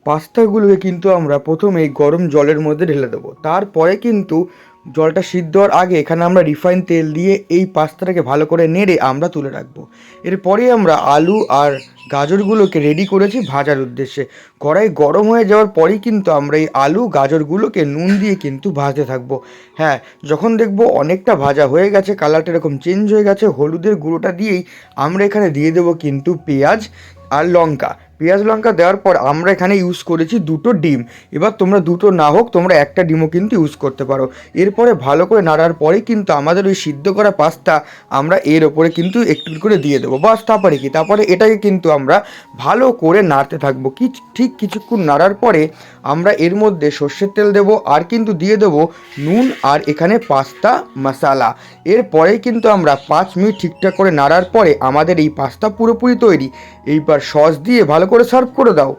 পাস্তাগুলোকে কিন্তু আমরা প্রথমেই গরম জলের মধ্যে ঢেলে দেবো। তারপরে কিন্তু জলটা সিদ্ধ হওয়ার আগে এখানে আমরা রিফাইন তেল দিয়ে এই পাস্তাটাকে ভালো করে নেড়ে আমরা তুলে রাখবো। এরপরে আমরা আলু আর গাজরগুলোকে রেডি করেছি ভাজার উদ্দেশ্যে। কড়াই গরম হয়ে যাওয়ার পরেই কিন্তু আমরা এই আলু গাজরগুলোকে নুন দিয়ে কিন্তু ভাজতে থাকবো। হ্যাঁ, যখন দেখবো অনেকটা ভাজা হয়ে গেছে, কালারটা এরকম চেঞ্জ হয়ে গেছে, হলুদের গুঁড়োটা দিয়েই আমরা এখানে দিয়ে দেবো কিন্তু পেঁয়াজ আর লঙ্কা। পেঁয়াজ লঙ্কা দেওয়ার পর আমরা এখানে ইউজ করেছি দুটো ডিম। এবার তোমরা দুটো না হোক তোমরা একটা ডিমও কিন্তু ইউজ করতে পারো। এরপরে ভালো করে নাড়ার পরে কিন্তু আমাদের ওই সিদ্ধ করা পাস্তা আমরা এর ওপরে কিন্তু একটু করে দিয়ে দেবো। বাস তারপরে কি, তারপরে এটাকে কিন্তু আমরা ভালো করে নাড়তে থাকবো। ঠিক কিছুক্ষণ নাড়ার পরে আমরা এর মধ্যে সর্ষের তেল দেবো আর কিন্তু দিয়ে দেবো নুন আর এখানে পাস্তা মশালা। এরপরে কিন্তু আমরা 5 মিনিট ঠিকঠাক করে নাড়ার পরে আমাদের এই পাস্তা পুরোপুরি তৈরি। এইবার সস দিয়ে ভালো করে সার্ভ করে দাও।